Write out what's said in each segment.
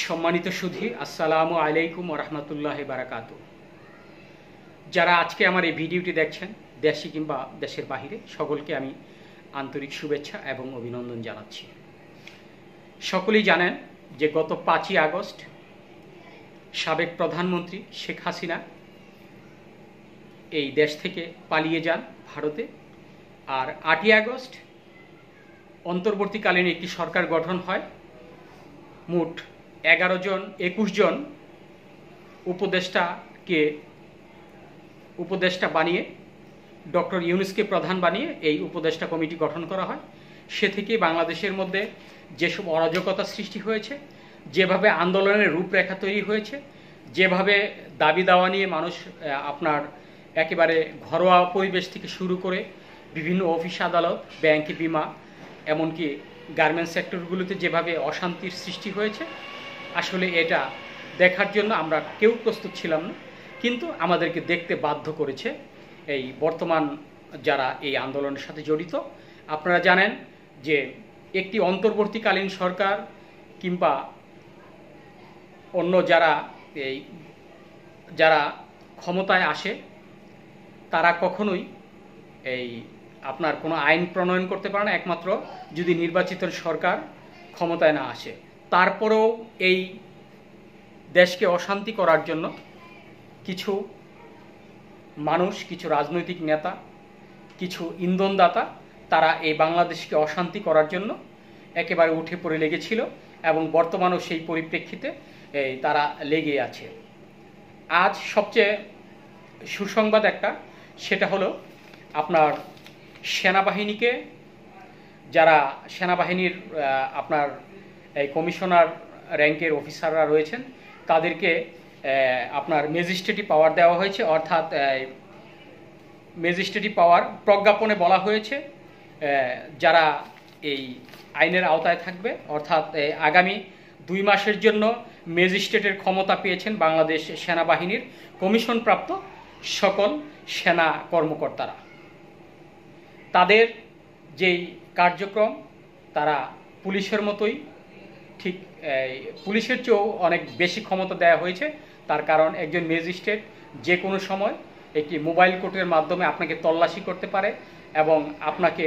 সম্মানিত সুধী, আসসালামু আলাইকুম ওরহমতুল্লাহি বারাকাতু। যারা আজকে আমার এই ভিডিওটি দেখছেন, দেশে কিংবা দেশের বাহিরে, সকলকে আমি আন্তরিক শুভেচ্ছা এবং অভিনন্দন জানাচ্ছি। সকলেই জানেন যে গত 5ই আগস্ট সাবেক প্রধানমন্ত্রী শেখ হাসিনা এই দেশ থেকে পালিয়ে যান ভারতে, আর 8ই আগস্ট অন্তর্বর্তীকালীন একটি সরকার গঠন হয়। মোট 21 জন উপদেষ্টা বানিয়ে ডক্টর ইউনূসকে প্রধান বানিয়ে এই উপদেষ্টা কমিটি গঠন করা হয়। সে থেকেই বাংলাদেশের মধ্যে যেসব অরাজকতা সৃষ্টি হয়েছে, যেভাবে আন্দোলনের রূপরেখা তৈরি হয়েছে, যেভাবে দাবি দাওয়া নিয়ে মানুষ আপনার একেবারে ঘরোয়া পরিবেশ থেকে শুরু করে বিভিন্ন অফিস আদালত, ব্যাংক, বিমা, এমনকি গার্মেন্টস সেক্টরগুলোতে যেভাবে অশান্তির সৃষ্টি হয়েছে, আসলে এটা দেখার জন্য আমরা কেউ প্রস্তুত ছিলাম না। কিন্তু আমাদেরকে দেখতে বাধ্য করেছে এই বর্তমান যারা এই আন্দোলনের সাথে জড়িত। আপনারা জানেন যে একটি অন্তর্বর্তীকালীন সরকার কিংবা অন্য যারা ক্ষমতায় আসে, তারা কখনোই আপনার কোনো আইন প্রণয়ন করতে পারে না, একমাত্র যদি নির্বাচিত সরকার ক্ষমতায় না আসে। তারপরেও এই দেশকে অশান্তি করার জন্য কিছু মানুষ, কিছু রাজনৈতিক নেতা, কিছু ইন্ধনদাতা, তারা এই বাংলাদেশকে অশান্তি করার জন্য একেবারে উঠে পড়ে লেগেছিল এবং বর্তমানেও সেই পরিপ্রেক্ষিতে তারা লেগে আছে। আজ সবচেয়ে সুসংবাদ একটা, সেটা হলো আপনার সেনাবাহিনীকে, যারা সেনাবাহিনীর আপনার এই কমিশনার র্যাঙ্কের অফিসাররা রয়েছেন, তাদেরকে আপনার ম্যাজিস্ট্রেটি পাওয়ার দেওয়া হয়েছে। অর্থাৎ ম্যাজিস্ট্রেটি পাওয়ার প্রজ্ঞাপনে বলা হয়েছে যারা এই আইনের আওতায় থাকবে, অর্থাৎ আগামী 2 মাসের জন্য ম্যাজিস্ট্রেটের ক্ষমতা পেয়েছেন বাংলাদেশ সেনাবাহিনীর কমিশনপ্রাপ্ত সকল সেনা কর্মকর্তারা। তাদের যেই কার্যক্রম, তারা পুলিশের মতোই, ঠিক পুলিশের চেয়েও অনেক বেশি ক্ষমতা দেওয়া হয়েছে। তার কারণ একজন ম্যাজিস্ট্রেট যে কোনো সময় একটি মোবাইল কোর্টের মাধ্যমে আপনাকে তল্লাশি করতে পারে এবং আপনাকে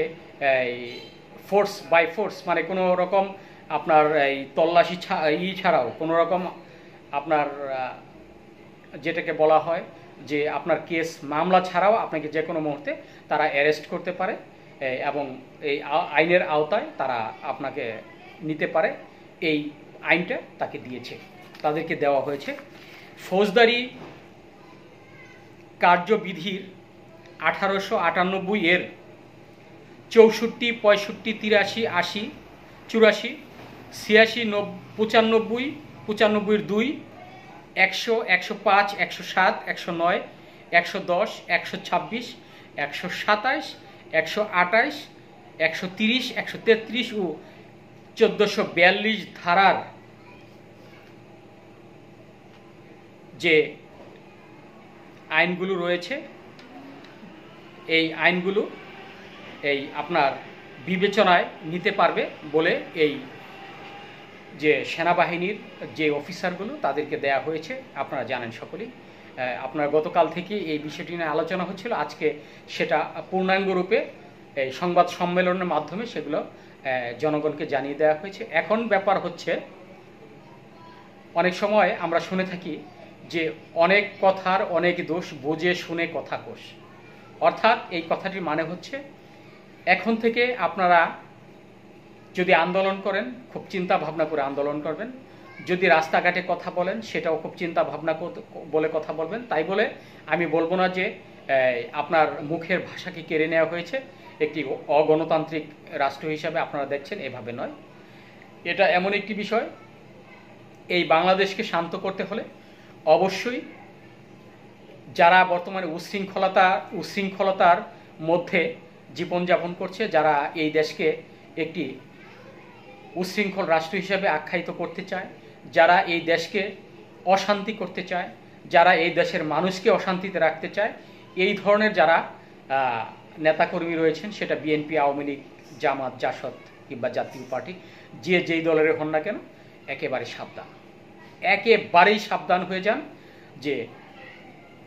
ফোর্স বাই ফোর্স, মানে কোনো রকম আপনার এই তল্লাশি ছাড়াও, কোনো রকম আপনার যেটাকে বলা হয় যে আপনার কেস মামলা ছাড়াও আপনাকে যে কোনো মুহূর্তে তারা অ্যারেস্ট করতে পারে এবং এই আইনের আওতায় তারা আপনাকে নিতে পারে। এই আইনটা তাকে দিয়েছে, তাদেরকে দেওয়া হয়েছে। ফৌজদারি কার্যবিধির 1898 এর 64, 65, 83, 80, 84, 86, 95, 95 2, 100, 105, 107, 109, 110, 126, 127, 128, 130, 133 ও 1442 ধারার যে আইনগুলো রয়েছে, এই আইনগুলো আপনার বিবেচনায় নিতে পারবে বলে এই যে সেনাবাহিনীর যে অফিসারগুলো, তাদেরকে দেয়া হয়েছে। আপনারা জানেন সকলেই, আপনার গতকাল থেকে এই বিষয়টি নিয়ে আলোচনা হচ্ছিল। আজকে সেটা পূর্ণাঙ্গ রূপে এই সংবাদ সম্মেলনের মাধ্যমে সেগুলো জনগণকে জানিয়ে দেওয়া হয়েছে। এখন ব্যাপার হচ্ছে, অনেক সময় আমরা শুনে থাকি যে অনেক কথার অনেক দোষ, বুঝে শুনে কথা কোষ। অর্থাৎ এই কথাটির মানে হচ্ছে, এখন থেকে আপনারা যদি আন্দোলন করেন, খুব চিন্তা ভাবনা করে আন্দোলন করবেন। যদি রাস্তাঘাটে কথা বলেন, সেটাও খুব চিন্তা ভাবনা বলে কথা বলবেন। তাই বলে আমি বলবো না যে আপনার মুখের ভাষাকে কেড়ে নেওয়া হয়েছে একটি অগণতান্ত্রিক রাষ্ট্র হিসাবে আপনারা দেখছেন, এভাবে নয়। এটা এমন একটি বিষয়, এই বাংলাদেশকে শান্ত করতে হলে অবশ্যই যারা বর্তমানে উশৃঙ্খলতার মধ্যে জীবনযাপন করছে, যারা এই দেশকে একটি উশৃঙ্খল রাষ্ট্র হিসাবে আখ্যায়িত করতে চায়, যারা এই দেশকে অশান্তি করতে চায়, যারা এই দেশের মানুষকে অশান্তিতে রাখতে চায়, এই ধরনের যারা নেতাকর্মী রয়েছেন, সেটা বিএনপি, আওয়ামী লীগ, জামাত, জাসদ কিংবা জাতীয় পার্টি, যেই দলের হন না কেন, একেবারে সাবধান। একেবারেই সাবধান হয়ে যান যে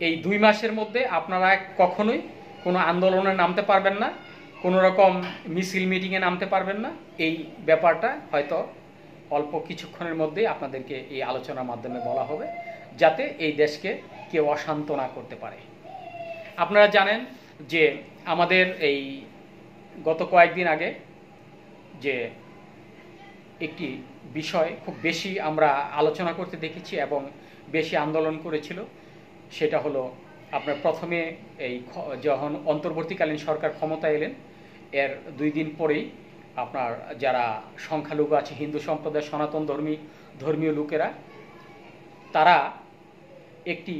এই 2 মাসের মধ্যে আপনারা কখনোই কোনো আন্দোলনে নামতে পারবেন না, কোনো রকম মিছিল মিটিংয়ে নামতে পারবেন না। এই ব্যাপারটা হয়তো অল্প কিছুক্ষণের মধ্যেই আপনাদেরকে এই আলোচনার মাধ্যমে বলা হবে, যাতে এই দেশকে কেউ অশান্ত না করতে পারে। আপনারা জানেন যে আমাদের এই গত কয়েকদিন আগে যে একটি বিষয় খুব বেশি আমরা আলোচনা করতে দেখেছি এবং বেশি আন্দোলন করেছিল, সেটা হলো আপনার প্রথমে এই যখন অন্তর্বর্তীকালীন সরকার ক্ষমতায় এলেন এর 2 দিন পরেই আপনার যারা সংখ্যালঘু আছে হিন্দু সম্প্রদায় সনাতন ধর্মীয় লোকেরা, তারা একটি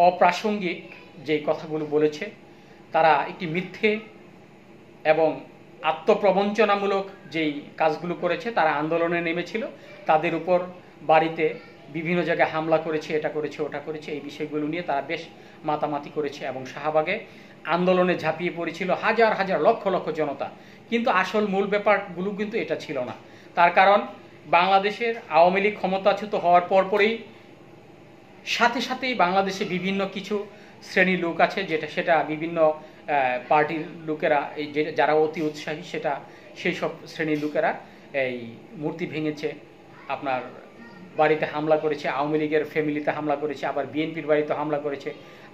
অপ্রাসঙ্গিক যে কথাগুলো বলেছে, তারা একটি মিথ্যে এবং আত্মপ্রবঞ্চনামূলক যেই কাজগুলো করেছে, তারা আন্দোলনে নেমেছিল, তাদের উপর বাড়িতে বিভিন্ন জায়গায় হামলা করেছে, এটা করেছে ওটা করেছে, এই বিষয়গুলো নিয়ে তারা বেশ মাতামাতি করেছে এবং শাহবাগে আন্দোলনে ঝাঁপিয়ে পড়েছিল হাজার হাজার লক্ষ লক্ষ জনতা। কিন্তু আসল মূল ব্যাপারগুলো কিন্তু এটা ছিল না। তার কারণ বাংলাদেশের আওয়ামী লীগ ক্ষমতাচ্যুত হওয়ার পরপরই সাথে সাথেই বাংলাদেশে বিভিন্ন কিছু শ্রেণীর লোক আছে, সেটা বিভিন্ন পার্টির লোকেরা, এই যারা অতি উৎসাহী, সেই সব শ্রেণীর লোকেরা এই মূর্তি ভেঙেছে, আপনার বাড়িতে হামলা করেছে, আওয়ামী লীগের ফ্যামিলিতে হামলা করেছে, আবার বিএনপির বাড়িতে হামলা করেছে,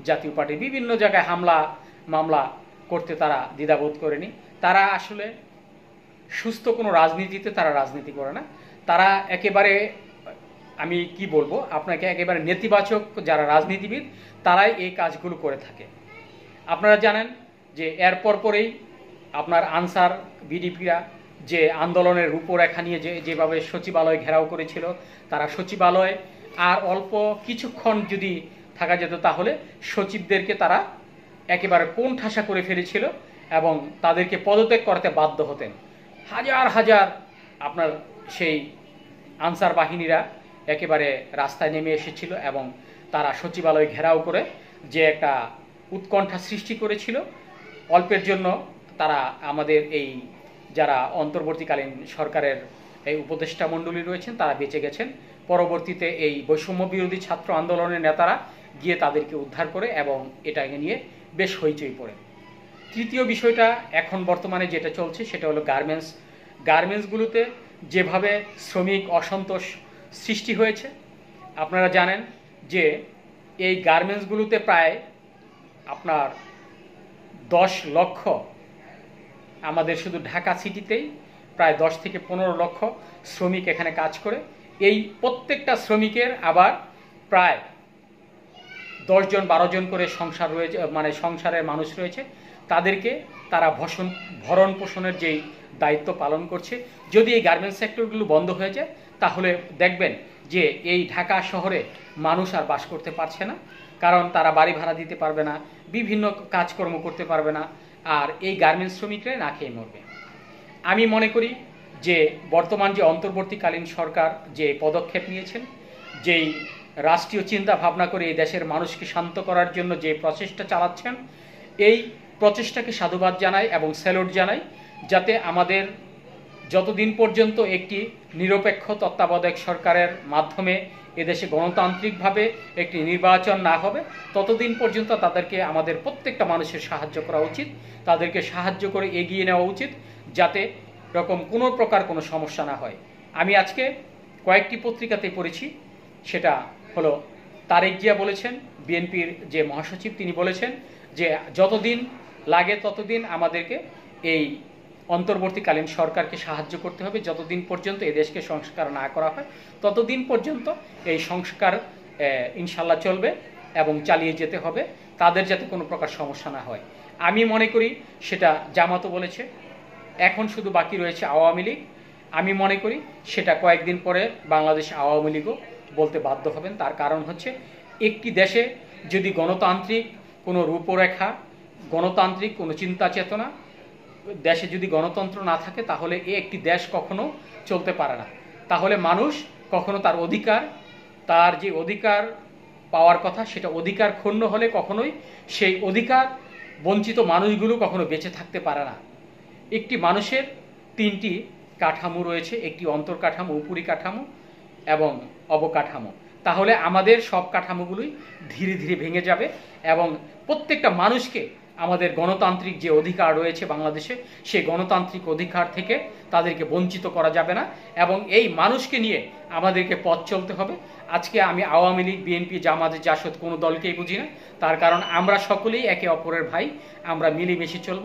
জাতীয় পার্টির বিভিন্ন জায়গায় মামলা করতে তারা দ্বিধাবোধ করেনি। তারা আসলে সুস্থ কোনো রাজনীতিতে তারা রাজনীতি করে না। তারা একেবারে, আমি কি বলবো আপনাকে, একেবারে নেতিবাচক যারা রাজনীতিবিদ, তারাই এই কাজগুলো করে থাকে। আপনারা জানেন যে এর পরেই আপনার আনসার বিডিপিরা যে আন্দোলনের রূপরেখা নিয়ে যেভাবে সচিবালয় ঘেরাও করেছিল, তারা সচিবালয় আর অল্প কিছুক্ষণ যদি থাকা যেত তাহলে সচিবদেরকে তারা একেবারে কোণঠাসা করে ফেলেছিল এবং তাদেরকে পদত্যাগ করতে বাধ্য হতেন। হাজার হাজার আপনার সেই আনসার বাহিনীরা একেবারে রাস্তায় নেমে এসেছিল এবং তারা সচিবালয় ঘেরাও করে যে একটা উৎকণ্ঠা সৃষ্টি করেছিল, অল্পের জন্য তারা আমাদের এই যারা অন্তর্বর্তীকালীন সরকারের এই উপদেষ্টা মণ্ডলী রয়েছেন তারা বেঁচে গেছেন। পরবর্তীতে এই বৈষম্য বিরোধী ছাত্র আন্দোলনের নেতারা গিয়ে তাদেরকে উদ্ধার করে এবং এটাকে নিয়ে বেশ হইচই পড়ে। তৃতীয় বিষয়টা এখন বর্তমানে যেটা চলছে সেটা হলো গার্মেন্টসগুলোতে যেভাবে শ্রমিক অসন্তোষ সৃষ্টি হয়েছে। আপনারা জানেন যে এই গার্মেন্টসগুলোতে প্রায় আপনার 10 লক্ষ, আমাদের শুধু ঢাকা সিটিতেই প্রায় 10 থেকে 15 লক্ষ শ্রমিক এখানে কাজ করে। এই প্রত্যেকটা শ্রমিকের আবার প্রায় 10 জন 12 জন করে সংসার রয়েছে, মানে সংসারের মানুষ রয়েছে, তাদেরকে তারা ভরণ পোষণের যেই দায়িত্ব পালন করছে। যদি এই গার্মেন্টস সেক্টরগুলো বন্ধ হয়ে যায় তাহলে দেখবেন যে এই ঢাকা শহরে মানুষ আর বাস করতে পারছে না, কারণ তারা বাড়ি ভাড়া দিতে পারবে না, বিভিন্ন কাজকর্ম করতে পারবে না, আর এই গার্মেন্টস শ্রমিকরা না খেয়ে মরবে। আমি মনে করি যে বর্তমান যে অন্তর্বর্তীকালীন সরকার যে পদক্ষেপ নিয়েছেন, যেই রাষ্ট্রীয় চিন্তা ভাবনা করে এই দেশের মানুষকে শান্ত করার জন্য যে প্রচেষ্টা চালাচ্ছেন, এই প্রচেষ্টাকে সাধুবাদ জানাই এবং স্যালুট জানাই। যাতে আমাদের যতদিন পর্যন্ত একটি নিরপেক্ষ তত্ত্বাবধায়ক সরকারের মাধ্যমে এদেশে গণতান্ত্রিকভাবে একটি নির্বাচন না হবে, ততদিন পর্যন্ত তাদেরকে আমাদের প্রত্যেকটা মানুষের সাহায্য করা উচিত, তাদেরকে সাহায্য করে এগিয়ে নেওয়া উচিত, যাতে রকম কোনো প্রকার কোনো সমস্যা না হয়। আমি আজকে কয়েকটি পত্রিকাতে পড়েছি, সেটা হলো তারেক জিয়া বলেছেন, বিএনপির যে মহাসচিব তিনি বলেছেন যে যতদিন লাগে ততদিন আমাদেরকে এই অন্তর্বর্তীকালীন সরকারকে সাহায্য করতে হবে, যতদিন পর্যন্ত এই দেশকে সংস্কার না করা হয় ততদিন পর্যন্ত এই সংস্কার ইনশাল্লাহ চলবে এবং চালিয়ে যেতে হবে, তাদের যাতে কোনো প্রকার সমস্যা না হয়। আমি মনে করি সেটা জামাতও বলেছে, এখন শুধু বাকি রয়েছে আওয়ামী লীগ। আমি মনে করি সেটা কয়েকদিন পরে বাংলাদেশ আওয়ামী লীগও বলতে বাধ্য হবেন। তার কারণ হচ্ছে একটি দেশে যদি গণতান্ত্রিক কোনো রূপরেখা, গণতান্ত্রিক কোনো চিন্তা চেতনা, দেশে যদি গণতন্ত্র না থাকে তাহলে একটি দেশ কখনো চলতে পারে না। তাহলে মানুষ কখনো তার যে অধিকার পাওয়ার কথা সেটা অধিকার ক্ষুণ্ণ হলে কখনোই সেই অধিকার বঞ্চিত মানুষগুলো কখনো বেঁচে থাকতে পারে না। একটি মানুষের 3টি কাঠামো রয়েছে, একটি অন্তর্কাঠামো, উপরিকাঠামো এবং অবকাঠামো। তাহলে আমাদের সব কাঠামোগুলোই ধীরে ধীরে ভেঙে যাবে এবং প্রত্যেকটা মানুষকে আমাদের গণতান্ত্রিক যে অধিকার রয়েছে বাংলাদেশে, সেই গণতান্ত্রিক অধিকার থেকে তাদেরকে বঞ্চিত করা যাবে না এবং এই মানুষকে নিয়ে আমাদেরকে পথ চলতে হবে। আজকে আমি আওয়ামী লীগ, বিএনপি, জামাত, জাসদ কোনো দলকেই বুঝি না, তার কারণ আমরা সকলেই একে অপরের ভাই, আমরা মিলেমিশে চলব।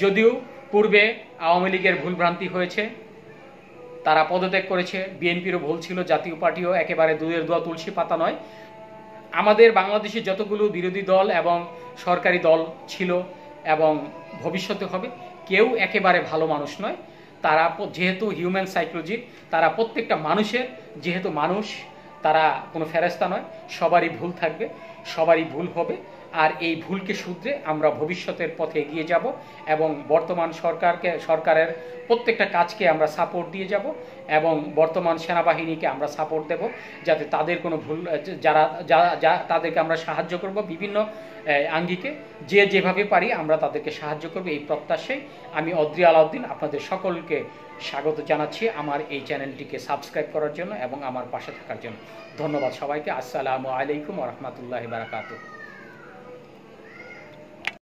যদিও পূর্বে আওয়ামী লীগের ভুলভ্রান্তি হয়েছে, তারা পদত্যাগ করেছে, বিএনপিরও ভুল ছিল, জাতীয় পার্টিও একেবারে দুধের দোয়া তুলসী পাতা নয়। আমাদের বাংলাদেশে যতগুলো বিরোধী দল এবং সরকারি দল ছিল এবং ভবিষ্যতে হবে, কেউ একেবারে ভালো মানুষ নয়। তারা যেহেতু হিউম্যান সাইকোলজি, তারা প্রত্যেকটা মানুষের, যেহেতু মানুষ, তারা কোনো ফেরেশতা নয়, সবারই ভুল থাকবে, সবারই ভুল হবে। আর এই ভুলকে শুধরে আমরা ভবিষ্যতের পথে এগিয়ে যাব এবং বর্তমান সরকারের প্রত্যেকটা কাজকে আমরা সাপোর্ট দিয়ে যাব এবং বর্তমান সেনাবাহিনীকে আমরা সাপোর্ট দেব, যাতে তাদের কোনো ভুল, তাদেরকে আমরা সাহায্য করব বিভিন্ন আঙ্গিকে, যেভাবে পারি আমরা তাদেরকে সাহায্য করব। এই প্রত্যাশায় আমি অদ্রি আলাউদ্দিন আপনাদের সকলকে স্বাগত জানাচ্ছি আমার এই চ্যানেলটিকে সাবস্ক্রাইব করার জন্য এবং আমার পাশে থাকার জন্য। ধন্যবাদ সবাইকে। আসসালামু আলাইকুম ওয়া রাহমাতুল্লাহি ওয়া বারাকাতুহু।